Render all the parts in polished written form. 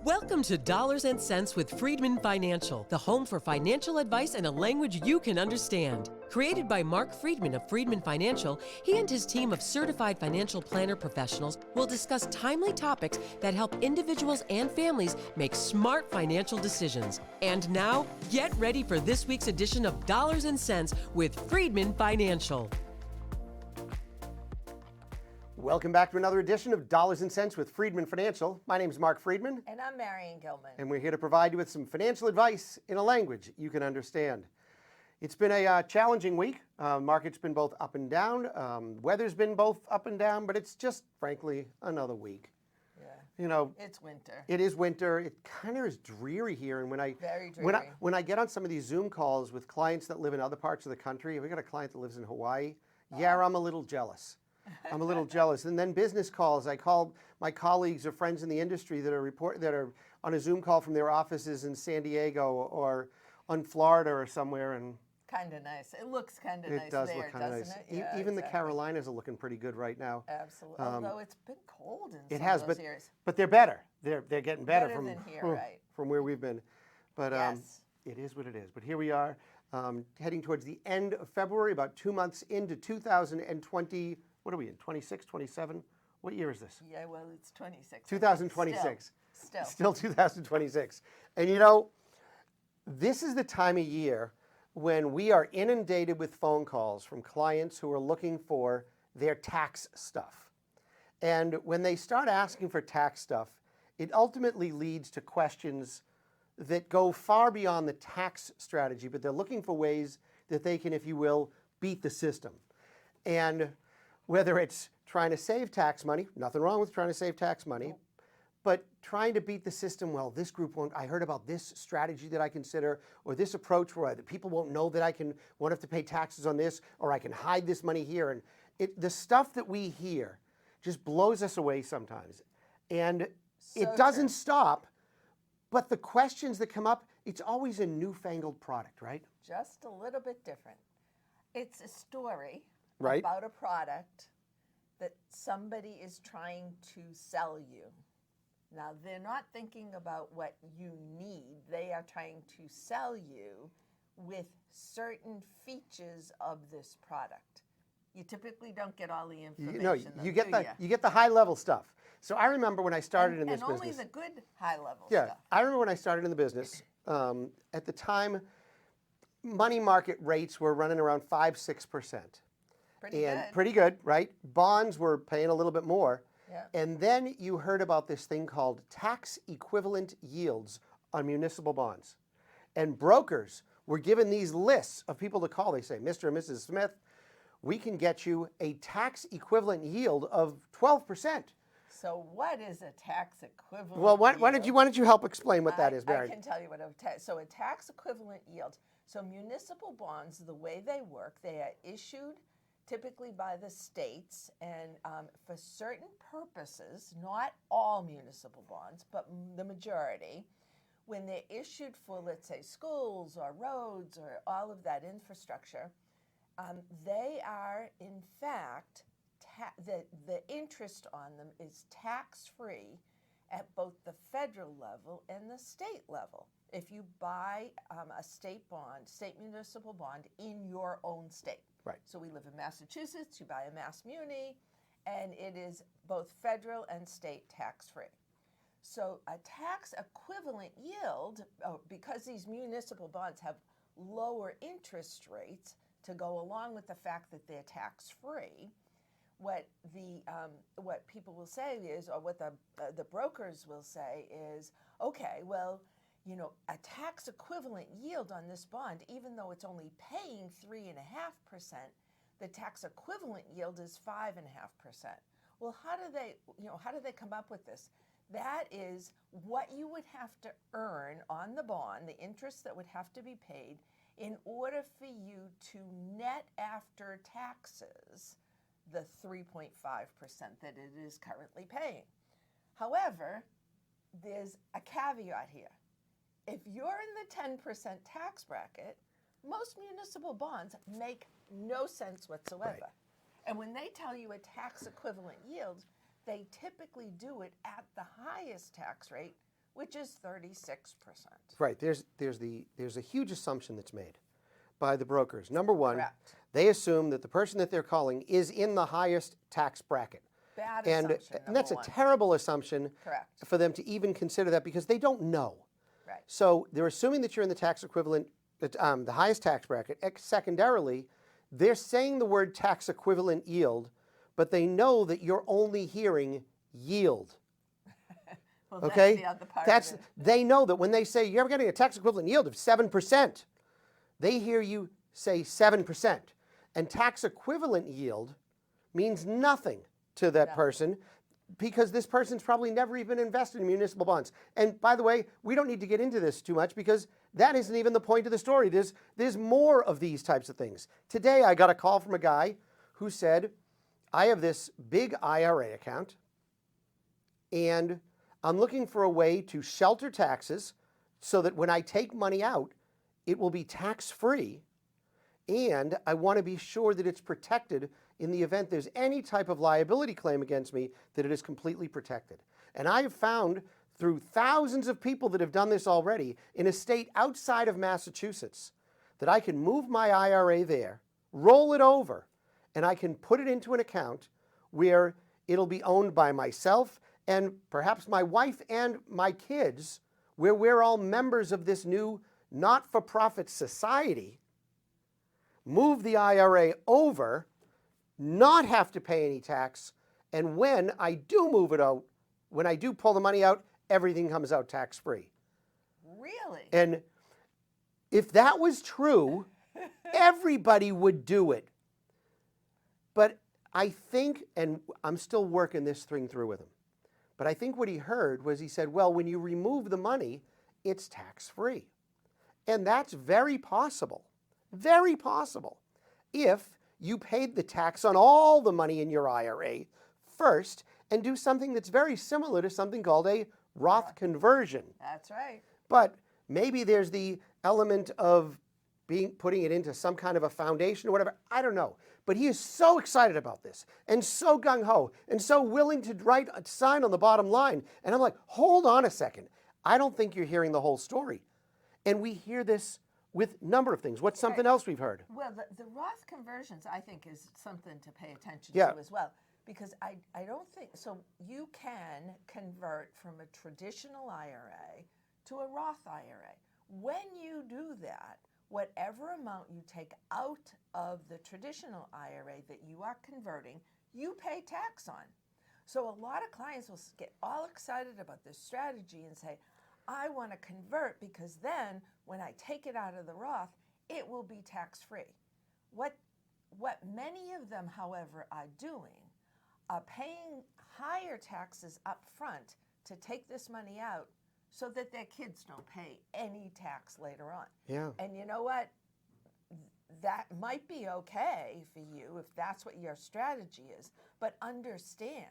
Welcome to Dollars and Cents with Freedman Financial, the home for financial advice in a language you can understand. Created by Marc Freedman of Freedman Financial, he and his team of certified financial planner professionals will discuss timely topics that help individuals and families make smart financial decisions. And now, get ready for this week's edition of Dollars and Cents with Freedman Financial. Welcome back to another edition of Dollars and Cents with Freedman Financial. My name is Marc Freedman. And I'm Marion Gilman. And we're here to provide you with some financial advice in a language you can understand. It's been a challenging week. Market's been both up and down. Weather's been both up and down, but it's just, frankly, another week. Yeah. You know, it's winter. It is winter. It kind of is dreary here. And Very dreary. when I get on some of these Zoom calls with clients that live in other parts of the country, we got a client that lives in Hawaii. Yeah, I'm a little jealous. I'm a little jealous. And then business calls. I call my colleagues or friends in the industry that are on a Zoom call from their offices in San Diego or on Florida or somewhere. And kind of nice. It looks kind of nice does there, look kind of nice. It? Yeah, even exactly. The Carolinas are looking pretty good right now. Absolutely. Although it's been cold in it some has, of those years. But they're better. They're getting better than here, right. from where we've been. But yes. It is what it is. But here we are, heading towards the end of February, about 2 months into 2020. What are we in, 26, 27? What year is this? Yeah, well, it's 26. 2026. Still 2026. And you know, this is the time of year when we are inundated with phone calls from clients who are looking for their tax stuff. And when they start asking for tax stuff, it ultimately leads to questions that go far beyond the tax strategy, but they're looking for ways that they can, if you will, beat the system. And whether it's trying to save tax money, nothing wrong with trying to save tax money, but trying to beat the system, well, this group won't, I heard about this strategy that I consider, or this approach where the people won't know that won't have to pay taxes on this, or I can hide this money here. And the stuff that we hear just blows us away sometimes. And it doesn't stop, but the questions that come up, it's always a newfangled product, right? Just a little bit different. It's a story. Right. About a product that somebody is trying to sell you. Now, they're not thinking about what you need. They are trying to sell you with certain features of this product. You typically don't get all the information. You get the high level stuff. So I remember when I started in this business. And only the good high level stuff. Yeah, I remember when I started in the business. At the time, money market rates were running around 5-6%. Pretty good, right? Bonds were paying a little bit more. Yeah. And then you heard about this thing called tax equivalent yields on municipal bonds. And brokers were given these lists of people to call. They say, Mr. and Mrs. Smith, we can get you a tax equivalent yield of 12%. So what is a tax equivalent Well, why yield? don't you help explain what that is, Barry? I can tell you what so a tax equivalent yield. So municipal bonds, the way they work, they are issued typically by the states, and for certain purposes, not all municipal bonds, but the majority, when they're issued for, let's say, schools or roads or all of that infrastructure, they are, in fact, the interest on them is tax-free at both the federal level and the state level. If you buy a state municipal bond in your own state. Right. So we live in Massachusetts, you buy a Mass Muni, and it is both federal and state tax-free. So a tax equivalent yield, because these municipal bonds have lower interest rates to go along with the fact that they're tax-free, what people will say is, or what the brokers will say is, okay, well, you know, a tax equivalent yield on this bond, even though it's only paying 3.5%, the tax equivalent yield is 5.5%. Well, how do they come up with this? That is what you would have to earn on the bond, the interest that would have to be paid in order for you to net after taxes the 3.5% that it is currently paying. However, there's a caveat here. If you're in the 10% tax bracket, most municipal bonds make no sense whatsoever. Right. And when they tell you a tax equivalent yield, they typically do it at the highest tax rate, which is 36%. Right. There's a huge assumption that's made by the brokers. Number one, Correct. they assume that the person that they're calling is in the highest tax bracket. Bad And assumption, that's a number one. terrible assumption Correct. for them to even consider that because they don't know. Right. So they're assuming that you're in the tax equivalent, the highest tax bracket. Secondarily, they're saying the word tax equivalent yield, but they know that you're only hearing yield. Well, Okay? that's the other part of it. They know that when they say you're getting a tax equivalent yield of 7%, they hear you say 7%. And tax equivalent yield means nothing to that person because this person's probably never even invested in municipal bonds. And by the way, we don't need to get into this too much because that isn't even the point of the story. There's more of these types of things. Today I got a call from a guy who said, I have this big IRA account and I'm looking for a way to shelter taxes so that when I take money out, it will be tax-free, and I want to be sure that it's protected in the event there's any type of liability claim against me, that it is completely protected. And I have found through thousands of people that have done this already in a state outside of Massachusetts that I can move my IRA there, roll it over, and I can put it into an account where it'll be owned by myself and perhaps my wife and my kids, where we're all members of this new not-for-profit society, move the IRA over, not have to pay any tax, and when I do move it out, when I do pull the money out, everything comes out tax-free. Really? And if that was true, everybody would do it. But I think, and I'm still working this thing through with him, but I think what he heard was he said, well, when you remove the money, it's tax-free. And that's very possible if you paid the tax on all the money in your IRA first and do something that's very similar to something called a Roth conversion. That's right. But maybe there's the element of putting it into some kind of a foundation or whatever. I don't know. But he is so excited about this and so gung-ho and so willing to write a sign on the bottom line. And I'm like, hold on a second. I don't think you're hearing the whole story. And we hear this with a number of things. What's something else we've heard? Well, the Roth conversions, I think, is something to pay attention Yeah. to as well. Because I don't think, so you can convert from a traditional IRA to a Roth IRA. When you do that, whatever amount you take out of the traditional IRA that you are converting, you pay tax on. So a lot of clients will get all excited about this strategy and say, I want to convert because then when I take it out of the Roth, it will be tax-free. What many of them, however, are doing are paying higher taxes up front to take this money out so that their kids don't pay any tax later on. Yeah. And you know what? That might be okay for you if that's what your strategy is, but understand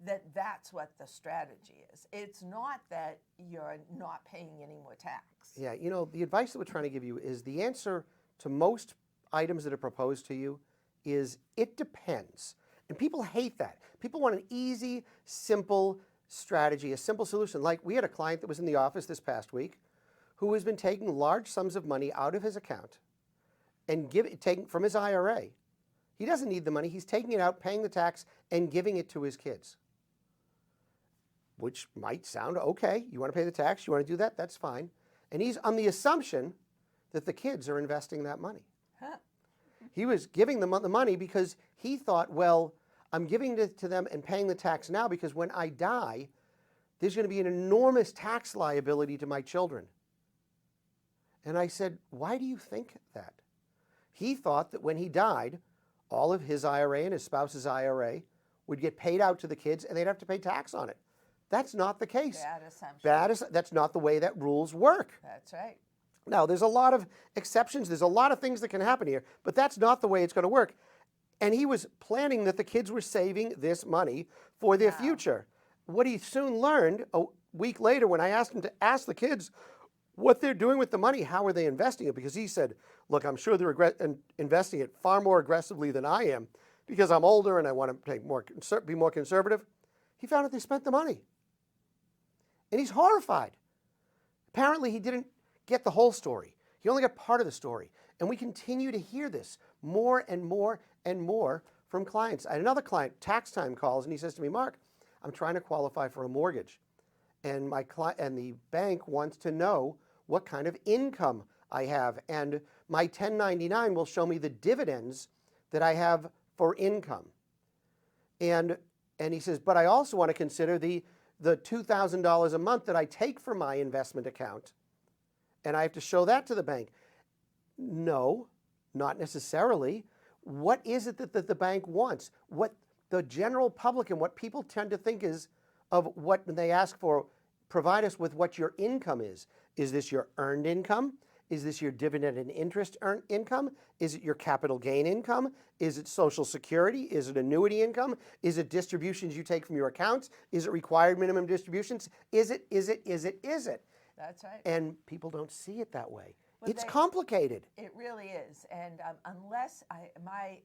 that that's what the strategy is. It's not that you're not paying any more tax. Yeah, you know, the advice that we're trying to give you is the answer to most items that are proposed to you is it depends. And people hate that. People want an easy, simple strategy, a simple solution. Like we had a client that was in the office this past week who has been taking large sums of money out of his account and taking from his IRA. He doesn't need the money. He's taking it out, paying the tax, and giving it to his kids. Which might sound okay. You want to pay the tax, you want to do that, that's fine. And he's on the assumption that the kids are investing that money. Huh. He was giving them the money because he thought, well, I'm giving it to them and paying the tax now because when I die, there's going to be an enormous tax liability to my children. And I said, why do you think that? He thought that when he died, all of his IRA and his spouse's IRA would get paid out to the kids and they'd have to pay tax on it. That's not the case. Bad assumption. That's not the way that rules work. That's right. Now, there's a lot of exceptions. There's a lot of things that can happen here, but that's not the way it's going to work. And he was planning that the kids were saving this money for their future. What he soon learned a week later when I asked him to ask the kids what they're doing with the money, how are they investing it? Because he said, look, I'm sure they're investing it far more aggressively than I am because I'm older and I want to be more conservative. He found out they spent the money. And he's horrified Apparently, he didn't get the whole story. He only got part of the story. And we continue to hear this more and more and more from clients. I had another client, tax time, calls, and he says to me, Marc, I'm trying to qualify for a mortgage. And the bank wants to know what kind of income I have. And my 1099 will show me the dividends that I have for income. And he says, but I also want to consider the $2,000 a month that I take from my investment account. And I have to show that to the bank. No, not necessarily. What is it that the bank wants? What the general public and what people tend to think is of what they ask for, provide us with what your income is. Is this your earned income? Is this your dividend and interest earned income? Is it your capital gain income? Is it Social Security? Is it annuity income? Is it distributions you take from your accounts? Is it required minimum distributions? Is it? That's right. And people don't see it that way. Well, It's complicated. It really is. And my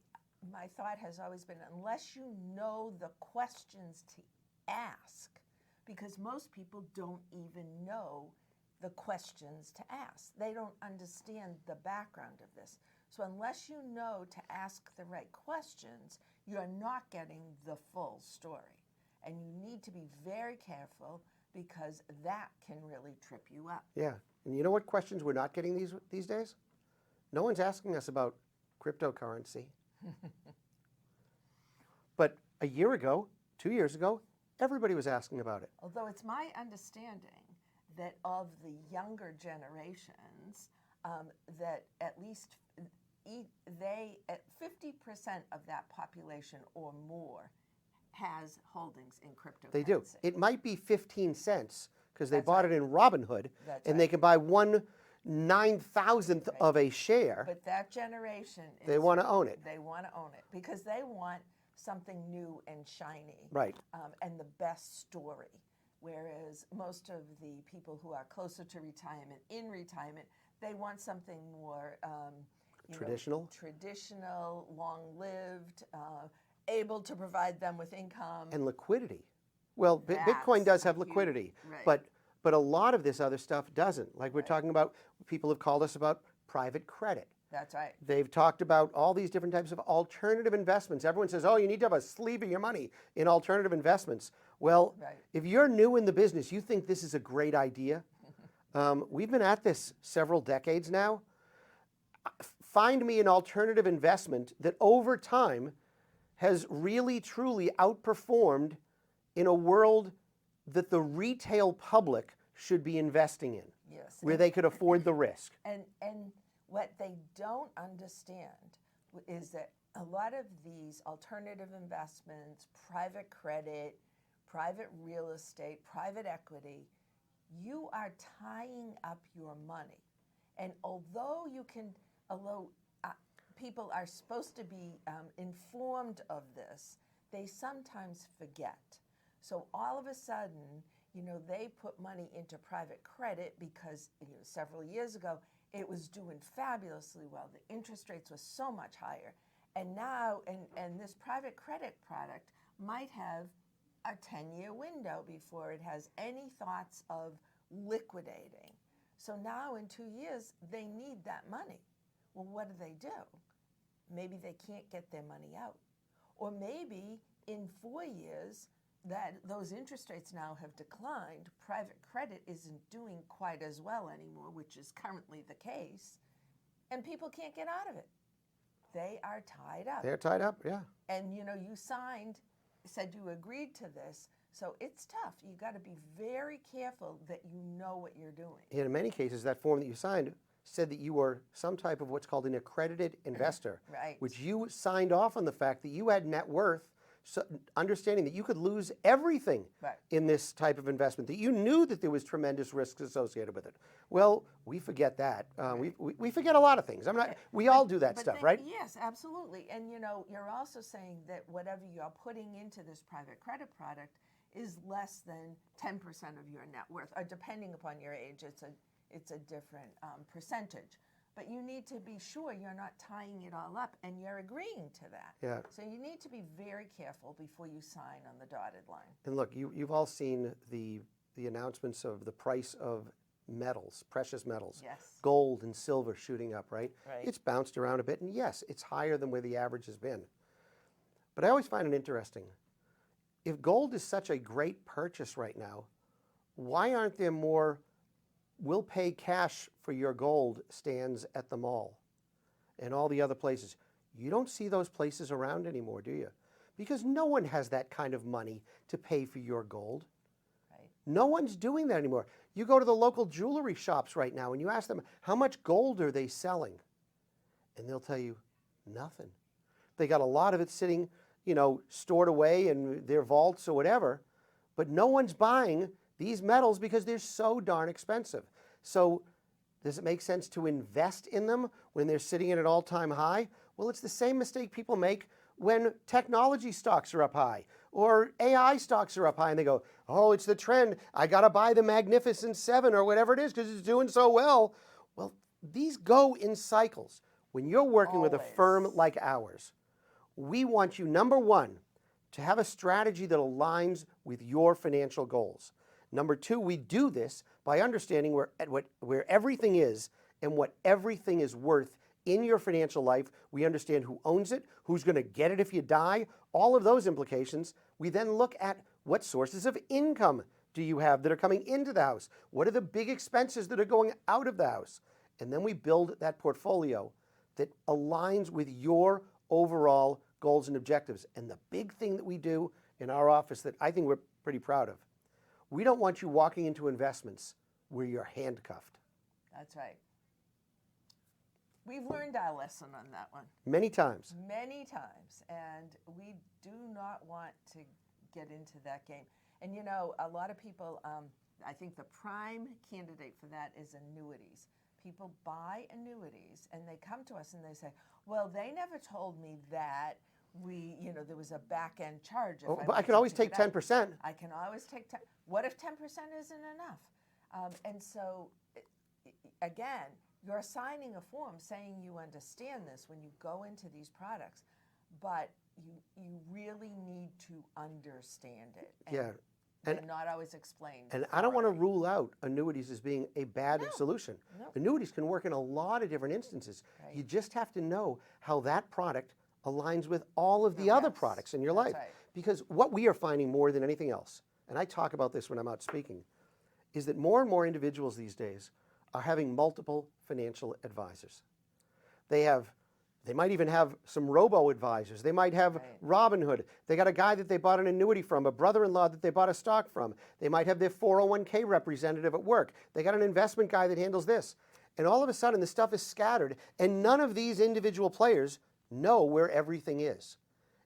thought has always been, unless you know the questions to ask, because most people don't even know the questions to ask. They don't understand the background of this. So unless you know to ask the right questions, you're not getting the full story. And you need to be very careful because that can really trip you up. Yeah. And you know what questions we're not getting these days? No one's asking us about cryptocurrency. But a year ago, 2 years ago, everybody was asking about it. Although it's my understanding that of the younger generations, that at least 50% of that population or more has holdings in cryptocurrency. They do. It might be 15 cents because they That's bought right. it in Robinhood, That's and right. they can buy 1/9,000th Right. of a share. But that generation, They want to own it. They want to own it because they want something new and shiny, Right. And the best story. Whereas most of the people who are closer to retirement, in retirement, they want something more Traditional? traditional, long-lived, able to provide them with income. And liquidity. Well, Bitcoin That's does have huge, liquidity, right. but a lot of this other stuff doesn't. Like we're talking about, people have called us about private credit. That's right. They've talked about all these different types of alternative investments. Everyone says, oh, you need to have a sleeve of your money in alternative investments. Well, Right. if you're new in the business, you think this is a great idea. We've been at this several decades now. Find me an alternative investment that over time has really, truly outperformed in a world that the retail public should be investing in, Yes. where they could afford the risk. And what they don't understand is that a lot of these alternative investments, private credit, private real estate, private equity, you are tying up your money. And although people are supposed to be informed of this, they sometimes forget. So all of a sudden, they put money into private credit because several years ago, it was doing fabulously well. The interest rates were so much higher. And now, and this private credit product might have a 10-year window before it has any thoughts of liquidating. So now in 2 years, they need that money. Well, what do? Maybe they can't get their money out. Or maybe in 4 years, that those interest rates now have declined, private credit isn't doing quite as well anymore, which is currently the case, and people can't get out of it. They are tied up. They're tied up, yeah. And you said you agreed to this, so it's tough. You got to be very careful that you know what you're doing. In many cases, that form that you signed said that you were some type of what's called an accredited investor, Right. which you signed off on the fact that you had net worth, so understanding that you could lose everything Right. in this type of investment, that you knew that there was tremendous risks associated with it. Well, we forget that. We forget a lot of things. We all do that stuff, right? Yes, absolutely. And you're also saying that whatever you're putting into this private credit product is less than 10% of your net worth, or depending upon your age, it's a different percentage. But you need to be sure you're not tying it all up and you're agreeing to that. Yeah. So you need to be very careful before you sign on the dotted line. And look, you've all seen the announcements of the price of metals, precious metals, Yes. gold and silver shooting up, right? Right. It's bounced around a bit, and yes, it's higher than where the average has been. But I always find it interesting. If gold is such a great purchase right now, why aren't there more we'll pay cash for your gold stands at the mall and all the other places? You don't see those places around anymore, do you? Because no one has that kind of money to pay for your gold. Right. No one's doing that anymore. You go to the local jewelry shops right now and you ask them, how much gold are they selling? And they'll tell you, nothing. They got a lot of it sitting, stored away in their vaults or whatever, but no one's buying these metals because they're so darn expensive. So does it make sense to invest in them when they're sitting at an all-time high? Well, it's the same mistake people make when technology stocks are up high or AI stocks are up high and they go, oh, it's the trend. I got to buy the Magnificent Seven or whatever it is because it's doing so well. Well, these go in cycles. When you're working with a firm like ours, we want you, number one, to have a strategy that aligns with your financial goals. Number two, we do this by understanding where everything is and what everything is worth in your financial life. We understand who owns it, who's going to get it if you die, all of those implications. We then look at what sources of income do you have that are coming into the house? What are the big expenses that are going out of the house? And then we build that portfolio that aligns with your overall goals and objectives. And the big thing that we do in our office that I think we're pretty proud of, we don't want you walking into investments where you're handcuffed. That's right. We've learned our lesson on that one. Many times. Many times. And we do not want to get into that game. And a lot of people, I think the prime candidate for that is annuities. People buy annuities and they come to us and they say, well, they never told me that there was a back end charge. But I can always take 10%. I can always take 10. What if 10% isn't enough? And so, again, you're signing a form saying you understand this when you go into these products, but you really need to understand it. And not always explained. And I don't want to rule out annuities as being a bad solution. No. Annuities can work in a lot of different instances. Right. You just have to know how that product aligns with all of the other products in your life. Right. Because what we are finding more than anything else, and I talk about this when I'm out speaking, is that more and more individuals these days are having multiple financial advisors. They might even have some robo-advisors. They might have Robinhood. They got a guy that they bought an annuity from, a brother-in-law that they bought a stock from. They might have their 401k representative at work. They got an investment guy that handles this. And all of a sudden, the stuff is scattered, and none of these individual players know where everything is.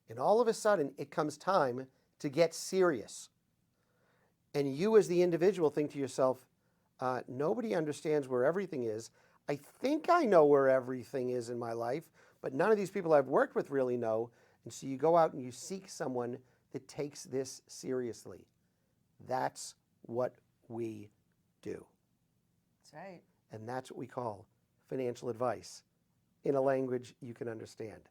And all of a sudden, it comes time to get serious. And you as the individual think to yourself, nobody understands where everything is. I think I know where everything is in my life, but none of these people I've worked with really know. And so you go out and you seek someone that takes this seriously. That's what we do. That's right. And that's what we call financial advice in a language you can understand.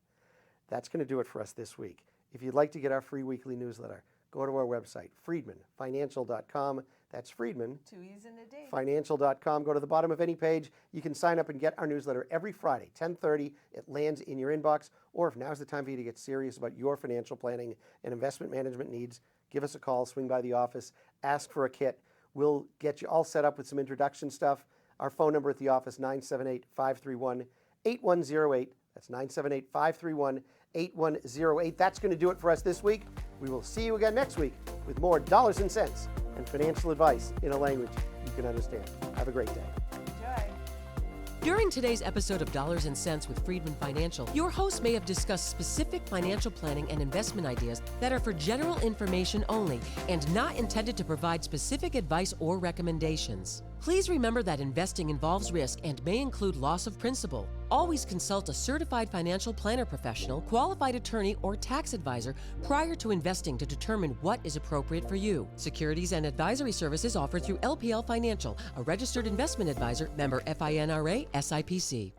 That's going to do it for us this week. If you'd like to get our free weekly newsletter, go to our website, freedmanfinancial.com. That's Freedman. 2 E's and a D. Financial.com. Go to the bottom of any page. You can sign up and get our newsletter every Friday, 10:30. It lands in your inbox. Or if now's the time for you to get serious about your financial planning and investment management needs, give us a call, swing by the office, ask for a kit. We'll get you all set up with some introduction stuff. Our phone number at the office, 978-531-8108. That's 978-531-8108. That's going to do it for us this week. We will see you again next week with more dollars and cents and financial advice in a language you can understand. Have a great day. Enjoy. During today's episode of Dollars and Cents with Freedman Financial, your host may have discussed specific financial planning and investment ideas that are for general information only and not intended to provide specific advice or recommendations. Please remember that investing involves risk and may include loss of principal. Always consult a certified financial planner professional, qualified attorney, or tax advisor prior to investing to determine what is appropriate for you. Securities and advisory services offered through LPL Financial, a registered investment advisor, member FINRA, SIPC.